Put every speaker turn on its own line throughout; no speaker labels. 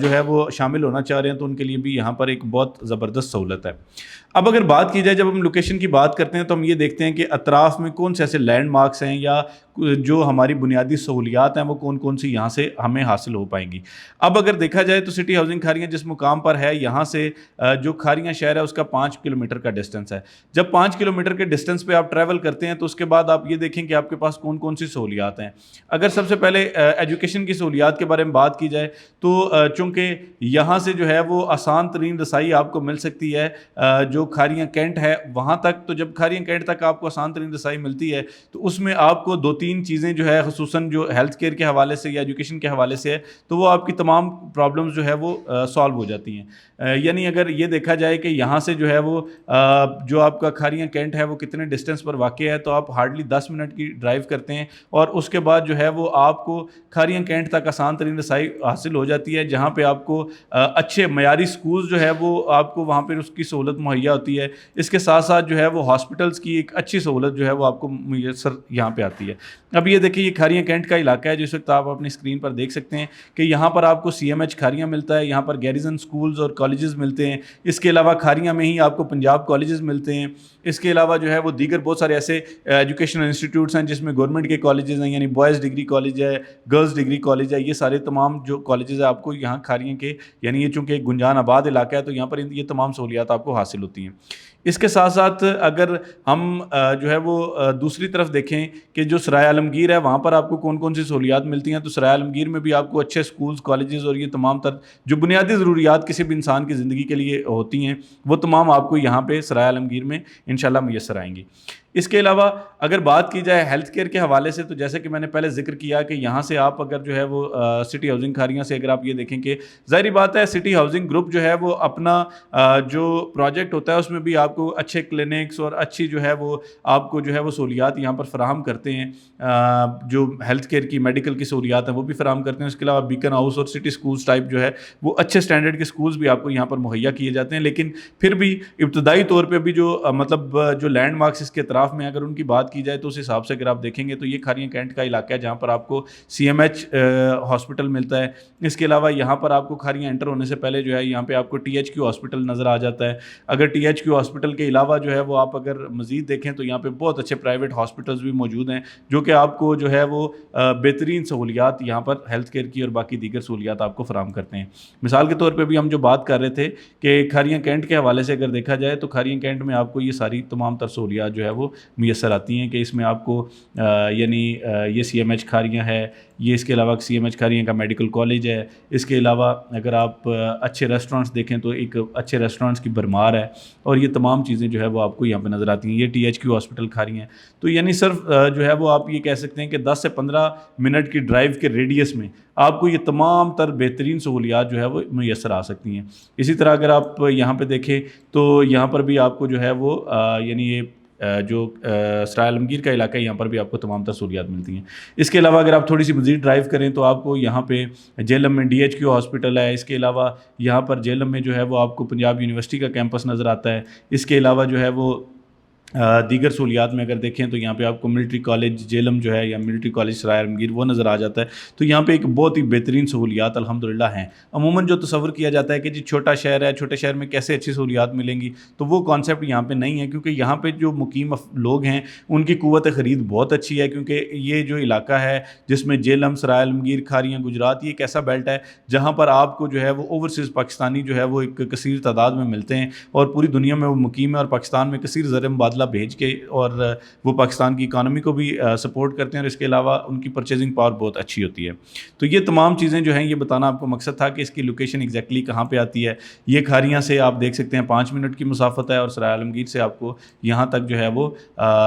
جو ہے وہ شامل ہونا چاہ رہے ہیں تو ان کے لیے بھی یہاں پر ایک بہت زبردست سہولت ہے. اب اگر بات کی جائے، جب ہم لوکیشن کی بات کرتے ہیں تو ہم یہ دیکھتے ہیں کہ اطراف میں کون سے ایسے لینڈ مارکس ہیں یا جو ہماری بنیادی سہولیات ہیں وہ کون کون سی یہاں سے ہمیں حاصل ہو پائیں گی. اب اگر دیکھا جائے تو سٹی ہاؤسنگ کھاریاں جس مقام پر ہے، یہاں سے جو کھاریاں شہر ہے اس کا 5 کلومیٹر کا ڈسٹنس ہے. جب 5 کلومیٹر کے ڈسٹنس پہ آپ ٹریول کرتے ہیں تو اس کے بعد آپ یہ دیکھیں کہ آپ کے پاس کون کون سی سہولیات ہیں. اگر سب سے پہلے ایجوکیشن کی سہولیات کے بارے میں بات کی جائے تو چونکہ یہاں سے جو ہے وہ آسان ترین رسائی آپ کو مل سکتی ہے جو کھاریاں کینٹ ہے وہاں تک. تو جب کھاریاں کینٹ تک آپ کو آسان ترین رسائی ملتی ہے تو اس میں آپ کو 2-3 چیزیں جو ہے خصوصاً جو ہیلتھ کیئر کے حوالے سے یا ایجوکیشن کے حوالے سے ہے تو وہ آپ کی تمام پرابلمز جو ہے وہ سالو ہو جاتی ہیں. یعنی اگر یہ دیکھا جائے کہ یہاں سے جو ہے وہ جو آپ کا کھاریاں کینٹ ہے وہ کتنے ڈسٹنس پر واقع ہے، تو آپ ہارڈلی 10 منٹ کی ڈرائیو کرتے ہیں اور اس کے بعد جو ہے وہ آپ کو کھاریاں کینٹ تک آسان ترین رسائی حاصل ہو جاتی ہے، جہاں پہ آپ کو اچھے معیاری سکولز جو ہے وہ آپ کو وہاں پہ اس کی سہولت مہیا ہوتی ہے. اس کے ساتھ ساتھ جو ہے وہ ہاسپٹلس کی ایک اچھی سہولت جو ہے وہ آپ کو میسر یہاں پہ آتی ہے. اب یہ دیکھیں، یہ کھاریاں کینٹ کا علاقہ ہے جس وقت آپ اپنی اسکرین پر دیکھ سکتے ہیں کہ یہاں پر آپ کو CMH کھاریاں ملتا ہے، یہاں پر گیریزن سکولز اور کالجز ملتے ہیں. اس کے علاوہ کھاریاں میں ہی آپ کو پنجاب کالجز ملتے ہیں. اس کے علاوہ جو ہے وہ دیگر بہت سارے ایسے ایجوکیشنل انسٹیٹیوٹس ہیں جس میں گورنمنٹ کے کالجز ہیں، یعنی بوائز ڈگری کالج ہے، گرلز ڈگری کالج ہے. یہ سارے تمام جو کالجز ہیں آپ کو یہاں کھاریاں کے، یعنی یہ چونکہ ایک گنجان آباد علاقہ ہے تو یہاں پر یہ تمام سہولیات آپ کو حاصل ہوتی ہیں. اس کے ساتھ ساتھ اگر ہم جو ہے وہ دوسری طرف دیکھیں کہ جو سرائے عالمگیر ہے وہاں پر آپ کو کون کون سی سہولیات ملتی ہیں، تو سرائے عالمگیر میں بھی آپ کو اچھے سکولز، کالجز اور یہ تمام تر جو بنیادی ضروریات کسی بھی انسان کی زندگی کے لیے ہوتی ہیں وہ تمام آپ کو یہاں پہ سرائے عالمگیر میں انشاءاللہ میسر آئیں گی. اس کے علاوہ اگر بات کی جائے ہیلتھ کیئر کے حوالے سے تو جیسے کہ میں نے پہلے ذکر کیا کہ یہاں سے آپ اگر جو ہے وہ سٹی ہاؤسنگ کھاریاں سے اگر آپ یہ دیکھیں کہ ظاہری بات ہے سٹی ہاؤسنگ گروپ جو ہے وہ اپنا جو پروجیکٹ ہوتا ہے اس میں بھی آپ کو اچھے کلینکس اور اچھی جو ہے وہ آپ کو جو ہے وہ سہولیات یہاں پر فراہم کرتے ہیں. جو ہیلتھ کیئر کی میڈیکل کی سہولیات ہیں وہ بھی فراہم کرتے ہیں. اس کے علاوہ بیکن ہاؤس اور سٹی سکولز ٹائپ جو ہے وہ اچھے اسٹینڈرڈ کے سکولز بھی آپ کو یہاں پر مہیا کیے جاتے ہیں. لیکن پھر بھی ابتدائی طور پہ بھی جو مطلب جو لینڈ مارکس اس کے اطراف میں اگر ان کی بات کی جائے تو اس حساب سے اگر آپ دیکھیں گے تو یہ کھاریاں کینٹ کا علاقہ ہے جہاں پر آپ کو CMH ہاسپٹل ملتا ہے. اس کے علاوہ یہاں پر آپ کو کھاریاں انٹر ہونے سے پہلے جو ہے یہاں پہ آپ کو THQ ہاسپٹل نظر آ جاتا ہے. اگر THQ ہاسپٹل کے علاوہ جو ہے وہ آپ اگر مزید دیکھیں تو یہاں پہ بہت اچھے پرائیویٹ ہاسپٹلز بھی موجود ہیں جو کہ آپ کو جو ہے وہ بہترین سہولیات یہاں پر ہیلتھ کیئر کی اور باقی دیگر سہولیات آپ کو فراہم کرتے ہیں. مثال کے طور پہ بھی ہم جو بات کر رہے تھے کہ کھاریاں کینٹ کے حوالے سے اگر دیکھا جائے تو کھاریاں کینٹ میں آپ کو یہ ساری تمام تر سہولیات جو ہے وہ میسر آتی ہیں کہ اس میں آپ کو یعنی یہ CMH کھاریاں ہے، یہ اس کے علاوہ CMH کھاریاں کا میڈیکل کالج ہے. اس کے علاوہ اگر آپ اچھے ریسٹورنٹس دیکھیں تو ایک اچھے ریسٹورنٹس کی بھرمار ہے اور یہ تمام چیزیں جو ہے وہ آپ کو یہاں پہ نظر آتی ہیں. یہ THQ ہاسپٹل کھاریاں ہیں تو یعنی صرف جو ہے وہ آپ یہ کہہ سکتے ہیں کہ 10 سے 15 منٹ کی ڈرائیو کے ریڈیس میں آپ کو یہ تمام تر بہترین سہولیات جو ہے وہ میسر آ سکتی ہیں. اسی طرح اگر آپ یہاں پہ دیکھیں تو یہاں پر بھی آپ کو جو ہے وہ یعنی یہ جو سرائے عالمگیر کا علاقہ ہے یہاں پر بھی آپ کو تمام تر سہولیات ملتی ہیں. اس کے علاوہ اگر آپ تھوڑی سی مزید ڈرائیو کریں تو آپ کو یہاں پہ جہلم میں DHQ ہاسپٹل ہے. اس کے علاوہ یہاں پر جہلم میں جو ہے وہ آپ کو پنجاب یونیورسٹی کا کیمپس نظر آتا ہے. اس کے علاوہ جو ہے وہ دیگر سہولیات میں اگر دیکھیں تو یہاں پہ آپ کو ملٹری کالج جہلم جو ہے یا ملٹری کالج سرائے عالمگیر وہ نظر آ جاتا ہے. تو یہاں پہ ایک بہت ہی بہترین سہولیات الحمدللہ ہیں. عموماً جو تصور کیا جاتا ہے کہ جی چھوٹا شہر ہے، چھوٹے شہر میں کیسے اچھی سہولیات ملیں گی، تو وہ کانسیپٹ یہاں پہ نہیں ہے کیونکہ یہاں پہ جو مقیم لوگ ہیں ان کی قوت خرید بہت اچھی ہے. کیونکہ یہ جو علاقہ ہے جس میں جہلم، سرائے عالمگیر، کھاریاں، گجرات، یہ ایک ایسا بیلٹ ہے جہاں پر آپ کو جو ہے وہ اوورسیز پاکستانی جو ہے وہ ایک کثیر تعداد میں ملتے ہیں اور پوری دنیا میں وہ مقیم ہے اور پاکستان میں کثیر زر مبادلہ بھیج کے اور وہ پاکستان کی اکانومی کو بھی سپورٹ کرتے ہیں اور اس کے علاوہ ان کی پرچیزنگ پاور بہت اچھی ہوتی ہے. تو یہ تمام چیزیں جو ہیں یہ بتانا آپ کو مقصد تھا کہ اس کی لوکیشن ایگزیکٹلی کہاں پہ آتی ہے. یہ کھاریاں سے آپ دیکھ سکتے ہیں 5 منٹ کی مسافت ہے اور سرائے عالمگیر سے آپ کو یہاں تک جو ہے وہ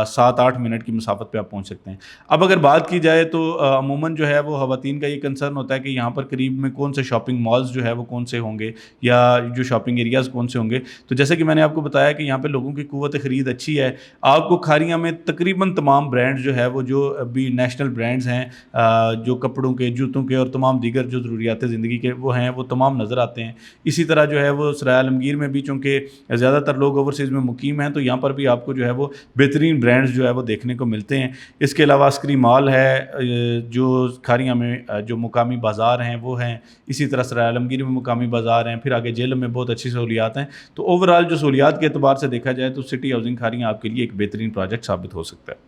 7-8 منٹ کی مسافت پہ آپ پہنچ سکتے ہیں. اب اگر بات کی جائے تو عموماً جو ہے وہ خواتین کا یہ کنسرن ہوتا ہے کہ یہاں پر قریب میں کون سے شاپنگ مالز جو ہے وہ کون سے ہوں گے یا جو شاپنگ ایریاز کون سے ہوں گے. تو جیسے کہ میں نے آپ کو بتایا کہ یہاں پہ لوگوں کی قوت خرید اچھی ہے ہے آپ کو کھاریاں میں تقریباً تمام برانڈ جو ہے وہ جو ابھی نیشنل برانڈز ہیں جو کپڑوں کے جوتوں کے اور تمام دیگر جو ضروریات زندگی کے وہ ہیں وہ تمام نظر آتے ہیں. اسی طرح جو ہے وہ سرائے عالمگیر میں بھی چونکہ زیادہ تر لوگ اوورسیز میں مقیم ہیں تو یہاں پر بھی آپ کو جو ہے وہ بہترین برانڈز جو ہے وہ دیکھنے کو ملتے ہیں. اس کے علاوہ عسکری مال ہے جو کھاریاں میں جو مقامی بازار ہیں وہ ہیں. اسی طرح سرائے عالمگیر میں مقامی بازار ہیں. پھر آگے جیلم میں بہت اچھی سہولیات ہیں. تو اوورال جو سہولیات کے اعتبار سے دیکھا جائے تو سٹی ہاؤسنگ کھاریاں آپ کے لیے ایک بہترین پروجیکٹ ثابت ہو سکتا ہے.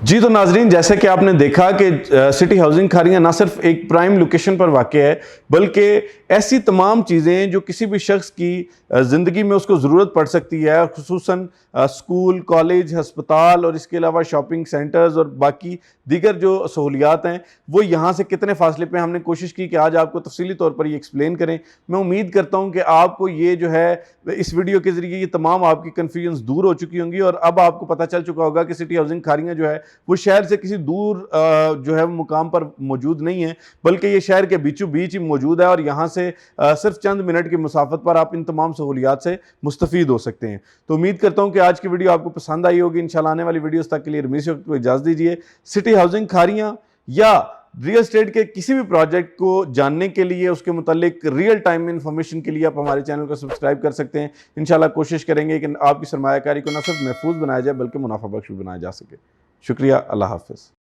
جی تو ناظرین، جیسے کہ آپ نے دیکھا کہ سٹی ہاؤسنگ کھاریاں نہ صرف ایک پرائم لوکیشن پر واقع ہے بلکہ ایسی تمام چیزیں جو کسی بھی شخص کی زندگی میں اس کو ضرورت پڑ سکتی ہے، خصوصاً اسکول، کالج، ہسپتال اور اس کے علاوہ شاپنگ سینٹرز اور باقی دیگر جو سہولیات ہیں وہ یہاں سے کتنے فاصلے پہ. ہم نے کوشش کی کہ آج آپ کو تفصیلی طور پر یہ ایکسپلین کریں. میں امید کرتا ہوں کہ آپ کو یہ جو ہے اس ویڈیو کے ذریعے یہ تمام آپ کی کنفیوژنز دور ہو چکی ہوں گی اور اب آپ کو پتہ چل چکا ہوگا کہ سٹی ہاؤسنگ کھاریاں جو ہے وہ شہر سے کسی دور جو ہے مقام پر موجود نہیں ہے بلکہ یہ شہر کے بیچوں بیچ ہی موجود ہے اور یہاں سے صرف چند منٹ کی مسافت پر آپ ان تمام سہولیات سے مستفید ہو سکتے ہیں. تو امید کرتا ہوں کہ آج کی ویڈیو آپ کو پسند آئی ہوگی. انشاءاللہ آنے والی ویڈیوز تک کے لیے رمیش وقت کو اجازت دیجیے. سٹی ہاؤسنگ کھاریاں یا ریل اسٹیٹ کے کسی بھی پروجیکٹ کو جاننے کے لیے، اس کے متعلق ریئل ٹائم میں انفارمیشن کے لیے آپ ہمارے چینل کو سبسکرائب کر سکتے ہیں. انشاءاللہ کوشش کریں گے کہ آپ کی سرمایہ کاری کو نہ صرف محفوظ بنایا جائے بلکہ منافع بخش بھی بنایا جا سکے. شکریہ. اللہ حافظ.